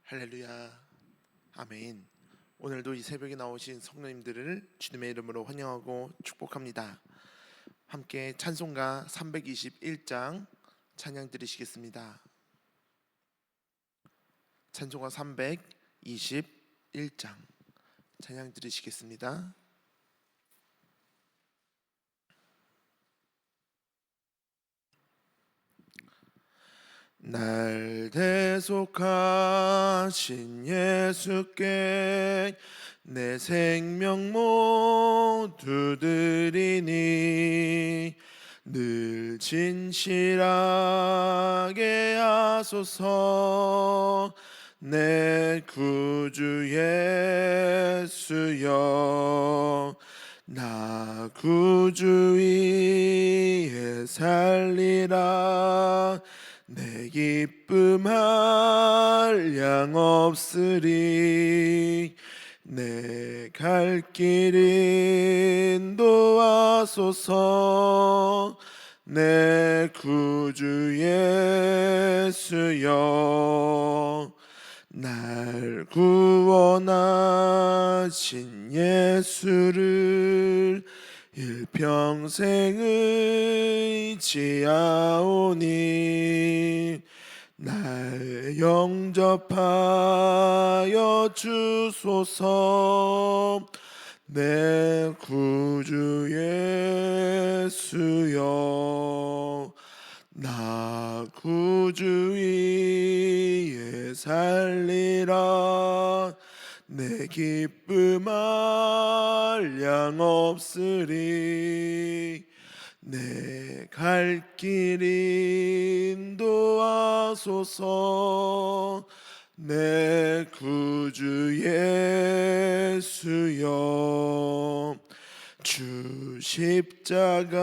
할렐루야, 아멘. 오늘도 이 새벽에 나오신 성도님들을 주님의 이름으로 환영하고 축복합니다. 함께 찬송가 321장 찬양 드리시겠습니다. 찬송가 321장 찬양 드리시겠습니다. 날 대속하신 예수께 내 생명 모두 드리니 늘 진실하게 하소서. 내 구주 예수여, 나 구주 위에 살리라. 내 기쁨 한량 없으리. 내 갈 길 인도하소서. 내 구주 예수여, 날 구원하신 예수를 일평생 의지하오니 날 영접하여 주소서. 내 구주 예수여, 나 구주 위에 살리라. 내 기쁨 한량 없으리. 내 갈 길 인도하소서. 내 구주 예수여, 주 십자가에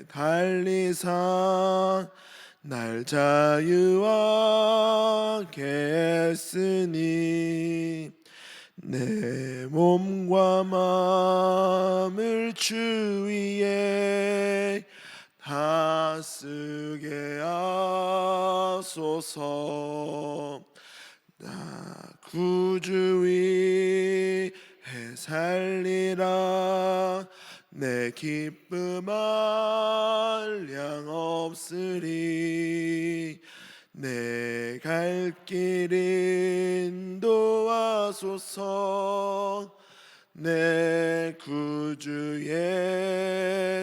달리사 날 자유하게 했으니 내 몸과 마음을 주 위에 다 쓰게 하소서. 나 구주 위에 살리라. 내 기쁨 한량 없으리. 내 갈 길 인도하소서. 내 구주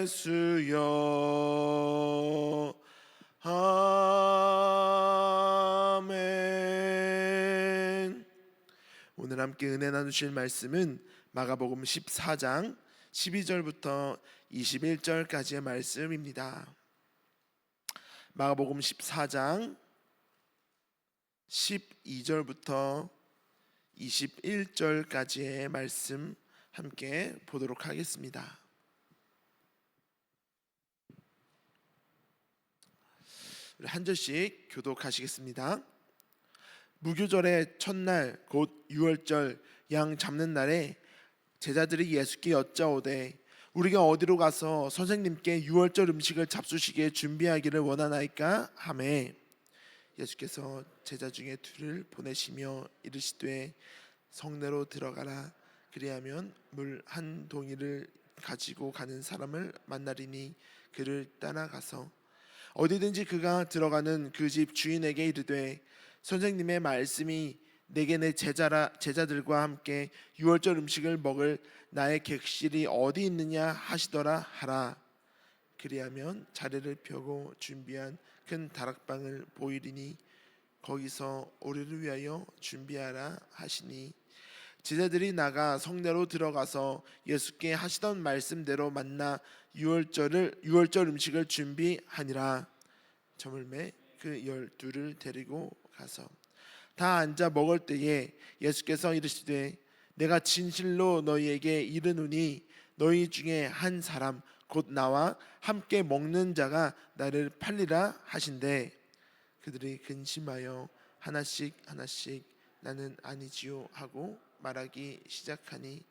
예수여, 아멘. 오늘 함께 은혜 나누실 말씀은 마가복음 14장 12절부터 21절까지의 말씀입니다. 마가복음 14장 12절부터 21절까지의 말씀 함께 보도록 하겠습니다. 한 절씩 교독하시겠습니다. 무교절의 첫날 곧 유월절 양 잡는 날에 제자들이 예수께 여짜오되 우리가 어디로 가서 선생님께 유월절 음식을 잡수시게 준비하기를 원하나이까 하매, 예수께서 제자 중에 둘을 보내시며 이르시되 성내로 들어가라. 그리하면 물 한 동이를 가지고 가는 사람을 만나리니 그를 따라가서 어디든지 그가 들어가는 그 집 주인에게 이르되 선생님의 말씀이 내게 내 제자들과 함께 유월절 음식을 먹을 나의 객실이 어디 있느냐 하시더라 하라. 그리하면 자리를 펴고 준비한 큰 다락방을 보이리니 거기서 우리를 위하여 준비하라 하시니 제자들이 나가 성내로 들어가서 예수께 하시던 말씀대로 만나 유월절 음식을 준비하니라. 저물매 그 12를 데리고 가서 다 앉아 먹을 때에 예수께서 이르시되 내가 진실로 너희에게 이르노니 너희 중에 한 사람 곧 나와 함께 먹는 자가 나를 팔리라 하신대. 그들이 근심하여 하나씩 나는 아니지요 하고 말하기 시작하니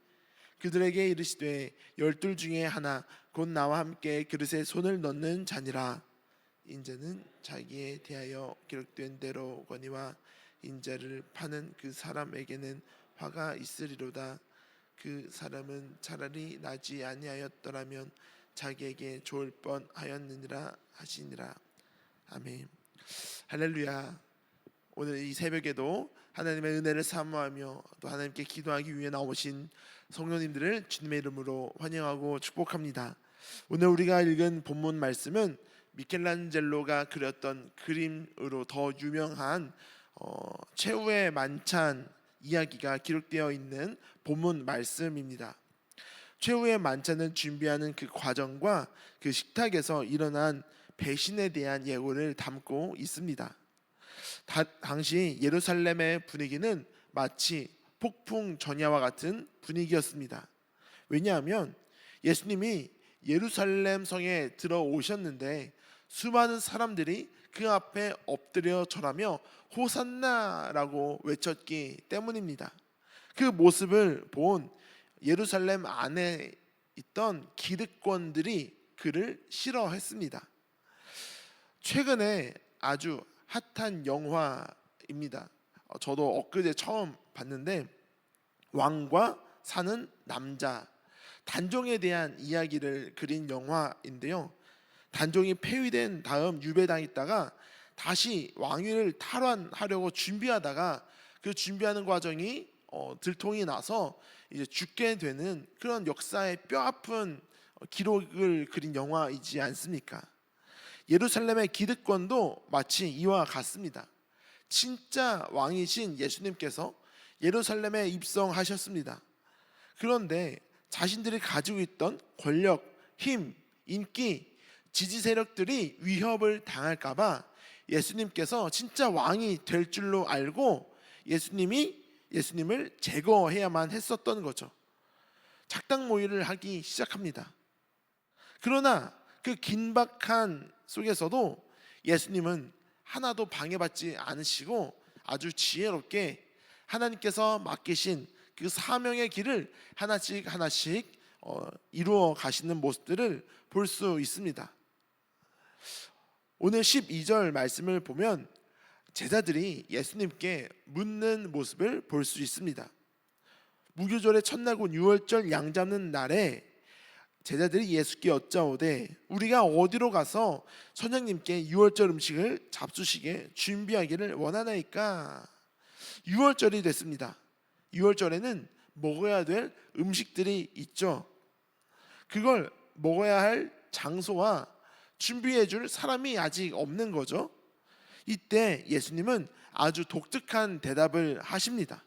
그들에게 이르시되 12 중에 하나 곧 나와 함께 그릇에 손을 넣는 자니라. 인자는 자기에 대하여 기록된 대로 거니와 인자를 파는 그 사람에게는 화가 있으리로다. 그 사람은 차라리 나지 아니하였더라면 자기에게 좋을 뻔하였느니라 하시니라. 아멘. 할렐루야. 오늘 이 새벽에도 하나님의 은혜를 사모하며 또 하나님께 기도하기 위해 나오신 성도님들을 주님의 이름으로 환영하고 축복합니다. 오늘 우리가 읽은 본문 말씀은 미켈란젤로가 그렸던 그림으로 더 유명한 최후의 만찬 이야기가 기록되어 있는 본문 말씀입니다. 최후의 만찬을 준비하는 그 과정과 그 식탁에서 일어난 배신에 대한 예고를 담고 있습니다. 당시 예루살렘의 분위기는 마치 폭풍 전야와 같은 분위기였습니다. 왜냐하면 예수님이 예루살렘 성에 들어오셨는데 수많은 사람들이 그 앞에 엎드려 절하며 호산나라고 외쳤기 때문입니다. 그 모습을 본 예루살렘 안에 있던 기득권들이 그를 싫어했습니다. 최근에 아주 핫한 영화입니다. 저도 엊그제 처음 봤는데 왕과 사는 남자, 단종에 대한 이야기를 그린 영화인데요. 단종이 폐위된 다음 유배당했다가 다시 왕위를 탈환하려고 준비하다가 그 준비하는 과정이 들통이 나서 이제 죽게 되는 그런 역사의 뼈아픈 기록을 그린 영화이지 않습니까? 예루살렘의 기득권도 마치 이와 같습니다. 진짜 왕이신 예수님께서 예루살렘에 입성하셨습니다. 그런데 자신들이 가지고 있던 권력, 힘, 인기, 지지 세력들이 위협을 당할까봐 예수님께서 진짜 왕이 될 줄로 알고 예수님을 제거해야만 했었던 거죠. 작당 모의를 하기 시작합니다. 그러나 그 긴박한 속에서도 예수님은 하나도 방해받지 않으시고 아주 지혜롭게 하나님께서 맡기신 그 사명의 길을 하나씩 이루어 가시는 모습들을 볼 수 있습니다. 오늘 12절 말씀을 보면 제자들이 예수님께 묻는 모습을 볼 수 있습니다. 무교절의 첫날 곧 유월절 양 잡는 날에 제자들이 예수께 여짜오되 우리가 어디로 가서 선생님께 유월절 음식을 잡수시게 준비하기를 원하나이까? 유월절이 됐습니다. 유월절에는 먹어야 될 음식들이 있죠. 그걸 먹어야 할 장소와 준비해 줄 사람이 아직 없는 거죠. 이때 예수님은 아주 독특한 대답을 하십니다.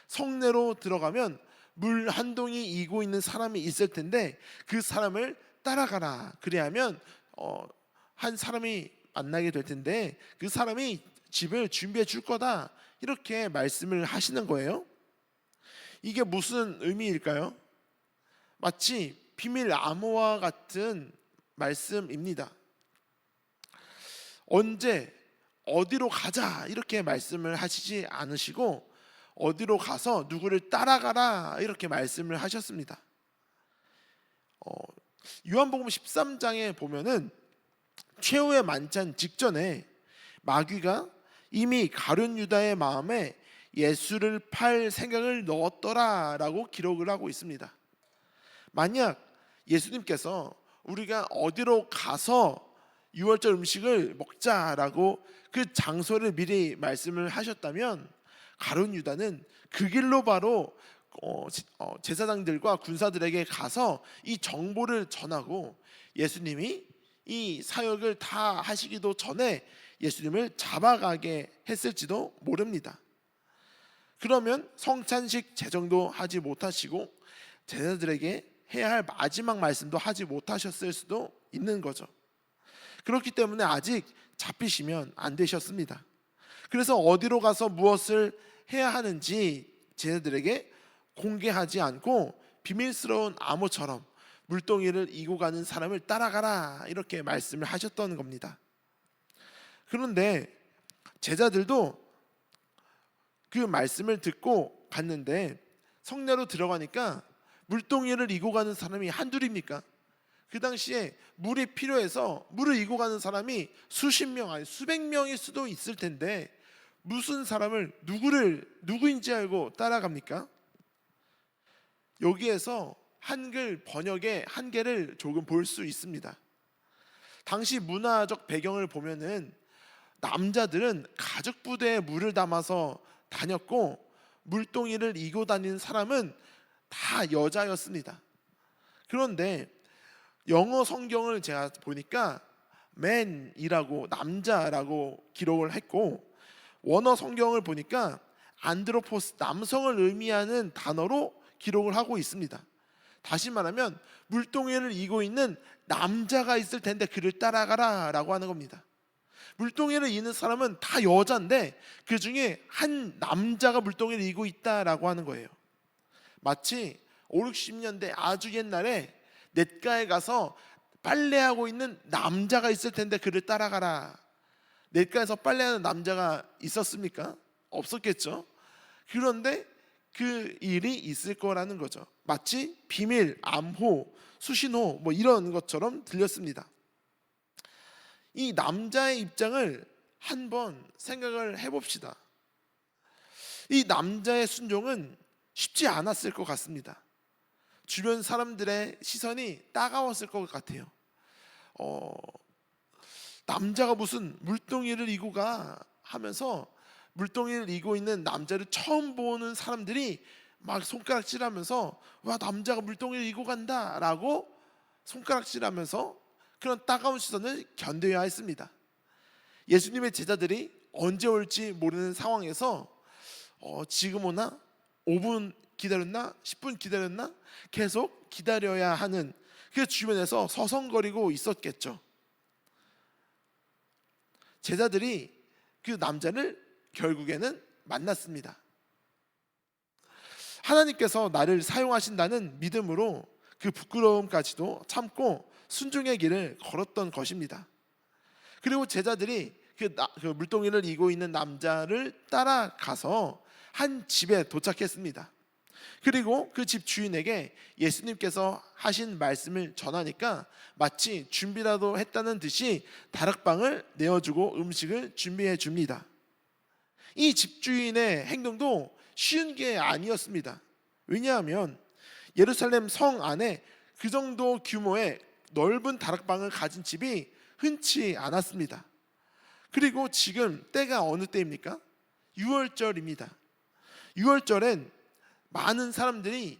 성내로 들어가면 물 한 동이 이고 있는 사람이 있을 텐데 그 사람을 따라가라. 그래야면 한 사람이 만나게 될 텐데 그 사람이 집을 준비해 줄 거다. 이렇게 말씀을 하시는 거예요. 이게 무슨 의미일까요? 마치 비밀 암호와 같은 말씀입니다. 언제 어디로 가자 이렇게 말씀을 하시지 않으시고 어디로 가서 누구를 따라가라 이렇게 말씀을 하셨습니다. 요한복음 13장에 보면은 최후의 만찬 직전에 마귀가 이미 가룟 유다의 마음에 예수를 팔 생각을 넣었더라라고 기록을 하고 있습니다. 만약 예수님께서 우리가 어디로 가서 유월절 음식을 먹자라고 그 장소를 미리 말씀을 하셨다면 가룟 유다는 그 길로 바로 제사장들과 군사들에게 가서 이 정보를 전하고 예수님이 이 사역을 다 하시기도 전에 예수님을 잡아가게 했을지도 모릅니다. 그러면 성찬식 제정도 하지 못하시고 제자들에게 해야 할 마지막 말씀도 하지 못하셨을 수도 있는 거죠. 그렇기 때문에 아직 잡히시면 안 되셨습니다. 그래서 어디로 가서 무엇을 해야 하는지 제자들에게 공개하지 않고 비밀스러운 암호처럼 물동이를 이고 가는 사람을 따라가라 이렇게 말씀을 하셨던 겁니다. 그런데 제자들도 그 말씀을 듣고 갔는데 성내로 들어가니까 물동이를 이고 가는 사람이 한둘입니까? 그 당시에 물이 필요해서 물을 이고 가는 사람이 수십 명 아니 수백 명일 수도 있을 텐데 무슨 사람을 누구인지 알고 따라갑니까? 여기에서 한글 번역의 한계를 조금 볼 수 있습니다. 당시 문화적 배경을 보면은 남자들은 가죽 부대에 물을 담아서 다녔고 물동이를 이고 다니는 사람은 다 여자였습니다. 그런데 영어 성경을 제가 보니까 man이라고 남자라고 기록을 했고 원어 성경을 보니까 안드로포스 남성을 의미하는 단어로 기록을 하고 있습니다. 다시 말하면 물동이를 이고 있는 남자가 있을 텐데 그를 따라가라 라고 하는 겁니다. 물동이를 이는 사람은 다 여자인데 그 중에 한 남자가 물동이를 이고 있다라고 하는 거예요. 마치 5, 60년대 아주 옛날에 냇가에 가서 빨래하고 있는 남자가 있을 텐데 그를 따라가라. 냇가에서 빨래하는 남자가 있었습니까? 없었겠죠. 그런데 그 일이 있을 거라는 거죠. 마치 비밀, 암호, 수신호 뭐 이런 것처럼 들렸습니다. 이 남자의 입장을 한번 생각을 해봅시다. 이 남자의 순종은 쉽지 않았을 것 같습니다. 주변 사람들의 시선이 따가웠을 것 같아요. 남자가 무슨 물동이를 이고 가 하면서 물동이를 이고 있는 남자를 처음 보는 사람들이 막 손가락질하면서 와 남자가 물동이를 이고 간다 라고 손가락질하면서 그런 따가운 시선을 견뎌야 했습니다. 예수님의 제자들이 언제 올지 모르는 상황에서 지금 오나? 5분 기다렸나? 10분 기다렸나? 계속 기다려야 하는 그 주변에서 서성거리고 있었겠죠. 제자들이 그 남자를 결국에는 만났습니다. 하나님께서 나를 사용하신다는 믿음으로 그 부끄러움까지도 참고 순종의 길을 걸었던 것입니다. 그리고 제자들이 그 물동이를 이고 있는 남자를 따라가서 한 집에 도착했습니다. 그리고 그 집 주인에게 예수님께서 하신 말씀을 전하니까 마치 준비라도 했다는 듯이 다락방을 내어주고 음식을 준비해 줍니다. 이 집주인의 행동도 쉬운 게 아니었습니다. 왜냐하면 예루살렘 성 안에 그 정도 규모의 넓은 다락방을 가진 집이 흔치 않았습니다. 그리고 지금 때가 어느 때입니까? 6월절입니다. 6월절엔 많은 사람들이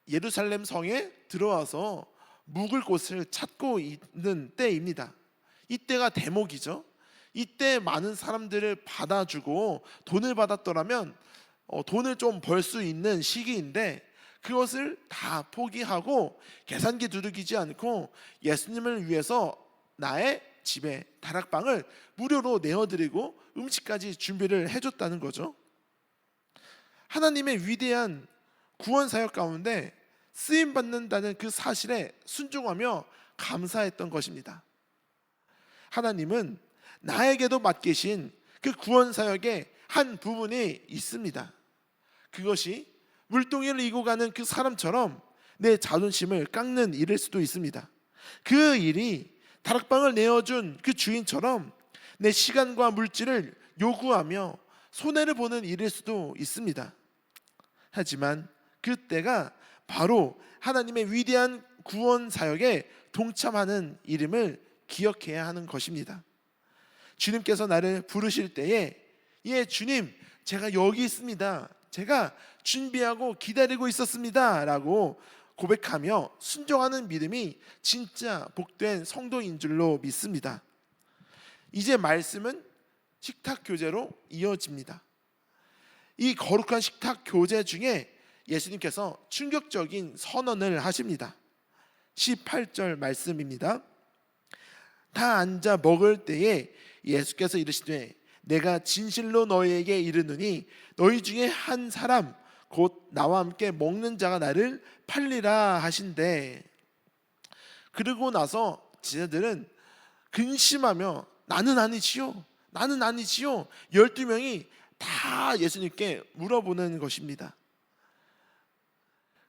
예루살렘 성에 들어와서 묵을 곳을 찾고 있는 때입니다. 이때가 대목이죠. 이때 많은 사람들을 받아주고 돈을 받았더라면 돈을 좀 벌 수 있는 시기인데 그것을 다 포기하고 계산기 두들기지 않고 예수님을 위해서 나의 집에 다락방을 무료로 내어드리고 음식까지 준비를 해줬다는 거죠. 하나님의 위대한 구원 사역 가운데 쓰임 받는다는 그 사실에 순종하며 감사했던 것입니다. 하나님은 나에게도 맡기신 그 구원 사역의 한 부분이 있습니다. 그것이 물동이를 이고 가는 그 사람처럼 내 자존심을 깎는 일일 수도 있습니다. 그 일이 다락방을 내어준 그 주인처럼 내 시간과 물질을 요구하며 손해를 보는 일일 수도 있습니다. 하지만 그때가 바로 하나님의 위대한 구원 사역에 동참하는 일임을 기억해야 하는 것입니다. 주님께서 나를 부르실 때에 예 주님 제가 여기 있습니다. 제가 준비하고 기다리고 있었습니다 라고 고백하며 순종하는 믿음이 진짜 복된 성도인 줄로 믿습니다. 이제 말씀은 식탁 교제로 이어집니다. 이 거룩한 식탁 교제 중에 예수님께서 충격적인 선언을 하십니다. 18절 말씀입니다. 다 앉아 먹을 때에 예수께서 이르시되 내가 진실로 너희에게 이르노니 너희 중에 한 사람 곧 나와 함께 먹는 자가 나를 팔리라 하신대. 그러고 나서 제자들은 근심하며 나는 아니지요 12명이 다 예수님께 물어보는 것입니다.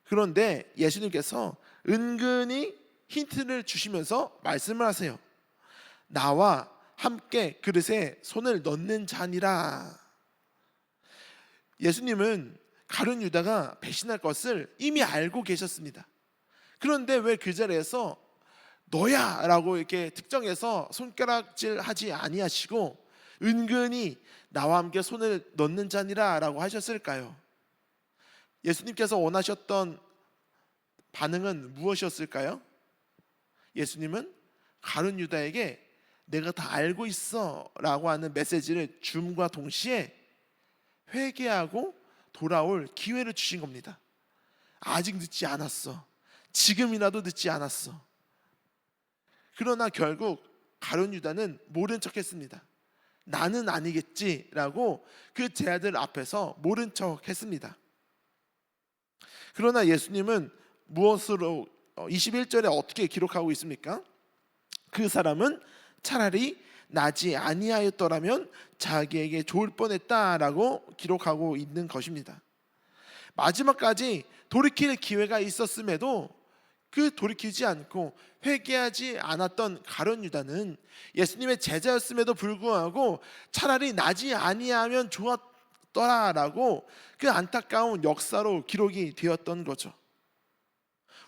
그런데 예수님께서 은근히 힌트를 주시면서 말씀을 하세요. 나와 함께 그릇에 손을 넣는 자니라. 예수님은 가룟 유다가 배신할 것을 이미 알고 계셨습니다. 그런데 왜 그 자리에서 너야 라고 이렇게 특정해서 손가락질 하지 아니하시고 은근히 나와 함께 손을 넣는 자니라 라고 하셨을까요? 예수님께서 원하셨던 반응은 무엇이었을까요? 예수님은 가룟 유다에게 내가 다 알고 있어 라고 하는 메시지를 줌과 동시에 회개하고 돌아올 기회를 주신 겁니다. 아직 늦지 않았어. 지금이라도 늦지 않았어. 그러나 결국 가룟 유다는 모른 척했습니다. 나는 아니겠지라고 그 제자들 앞에서 모른 척했습니다. 그러나 예수님은 무엇으로 21절에 어떻게 기록하고 있습니까? 그 사람은 차라리 나지 아니하였더라면 자기에게 좋을 뻔했다라고 기록하고 있는 것입니다. 마지막까지 돌이킬 기회가 있었음에도 그 돌이키지 않고 회개하지 않았던 가룟 유다는 예수님의 제자였음에도 불구하고 차라리 나지 아니하면 좋았더라라고 그 안타까운 역사로 기록이 되었던 거죠.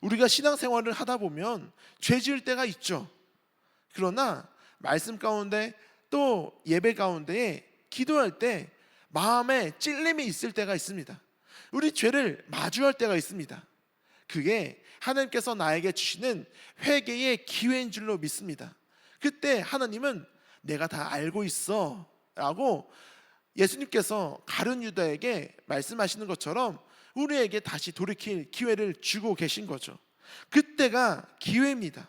우리가 신앙생활을 하다 보면 죄 지을 때가 있죠. 그러나 말씀 가운데 또 예배 가운데 기도할 때 마음에 찔림이 있을 때가 있습니다. 우리 죄를 마주할 때가 있습니다. 그게 하나님께서 나에게 주시는 회개의 기회인 줄로 믿습니다. 그때 하나님은 내가 다 알고 있어 라고 예수님께서 가룟 유다에게 말씀하시는 것처럼 우리에게 다시 돌이킬 기회를 주고 계신 거죠. 그때가 기회입니다.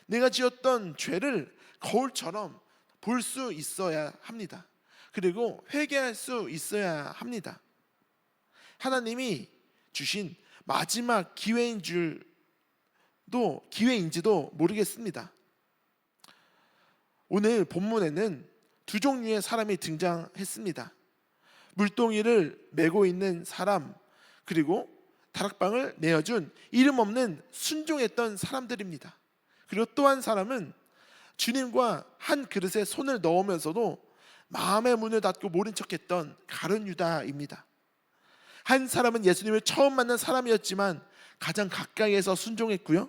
내가 지었던 죄를 거울처럼 볼 수 있어야 합니다. 그리고 회개할 수 있어야 합니다. 하나님이 주신 마지막 기회인지도 모르겠습니다. 오늘 본문에는 두 종류의 사람이 등장했습니다. 물동이를 메고 있는 사람, 그리고 다락방을 내어준 이름 없는 순종했던 사람들입니다. 그리고 또 한 사람은 주님과 한 그릇에 손을 넣으면서도 마음의 문을 닫고 모른 척했던 가룟 유다입니다. 한 사람은 예수님을 처음 만난 사람이었지만 가장 가까이에서 순종했고요.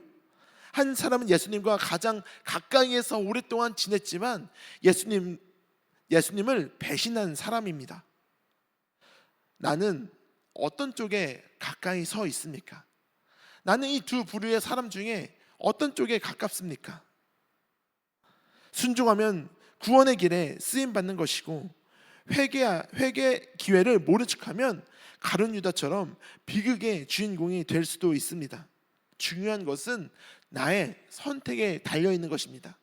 한 사람은 예수님과 가장 가까이에서 오랫동안 지냈지만 예수님을 배신한 사람입니다. 나는 어떤 쪽에 가까이 서 있습니까? 나는 이 두 부류의 사람 중에 어떤 쪽에 가깝습니까? 순종하면 구원의 길에 쓰임 받는 것이고 회개 기회를 모른 척하면 가룟 유다처럼 비극의 주인공이 될 수도 있습니다. 중요한 것은 나의 선택에 달려 있는 것입니다.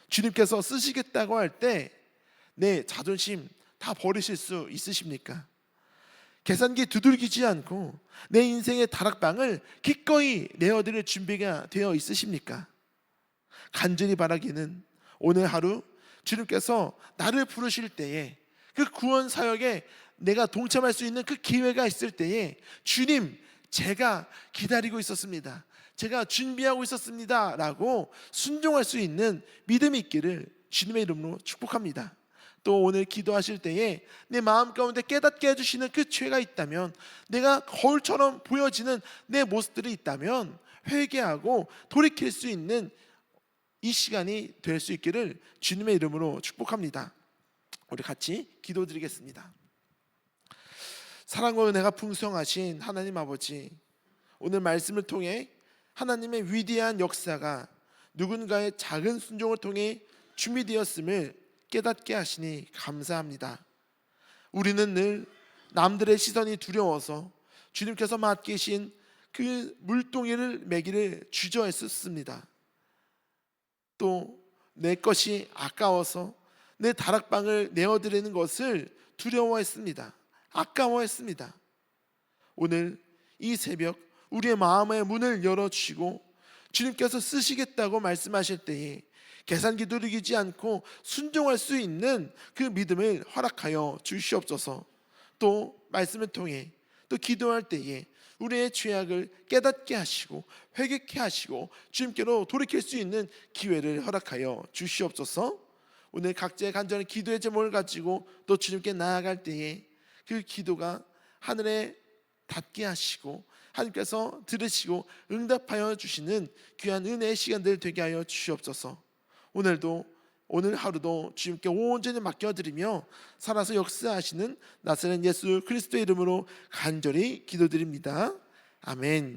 주님께서 쓰시겠다고 할 때 내 자존심 다 버리실 수 있으십니까? 계산기 두들기지 않고 내 인생의 다락방을 기꺼이 내어드릴 준비가 되어 있으십니까? 간절히 바라기는 오늘 하루 주님께서 나를 부르실 때에 그 구원 사역에 내가 동참할 수 있는 그 기회가 있을 때에 주님, 제가 기다리고 있었습니다. 제가 준비하고 있었습니다 라고 순종할 수 있는 믿음이 있기를 주님의 이름으로 축복합니다. 또 오늘 기도하실 때에 내 마음 가운데 깨닫게 해주시는 그 죄가 있다면, 내가 거울처럼 보여지는 내 모습들이 있다면 회개하고 돌이킬 수 있는 이 시간이 될 수 있기를 주님의 이름으로 축복합니다. 우리 같이 기도드리겠습니다. 사랑과 은혜가 풍성하신 하나님 아버지, 오늘 말씀을 통해 하나님의 위대한 역사가 누군가의 작은 순종을 통해 준비되었음을 깨닫게 하시니 감사합니다. 우리는 늘 남들의 시선이 두려워서 주님께서 맡기신 그 물동이를 매기를 주저했었습니다. 또 내 것이 아까워서 내 다락방을 내어드리는 것을 두려워했습니다. 아까워했습니다. 오늘 이 새벽 우리의 마음의 문을 열어주시고 주님께서 쓰시겠다고 말씀하실 때에 계산기 두들기지 않고 순종할 수 있는 그 믿음을 허락하여 주시옵소서. 또 말씀을 통해 또 기도할 때에 우리의 죄악을 깨닫게 하시고 회개케 하시고 주님께로 돌이킬 수 있는 기회를 허락하여 주시옵소서. 오늘 각자의 간절한 기도의 제목을 가지고 또 주님께 나아갈 때에 그 기도가 하늘에 닿게 하시고 하나님께서 들으시고 응답하여 주시는 귀한 은혜의 시간들 되게 하여 주시옵소서. 오늘 하루도 주님께 온전히 맡겨드리며 살아서 역사하시는 나사렛 예수 그리스도의 이름으로 간절히 기도드립니다. 아멘.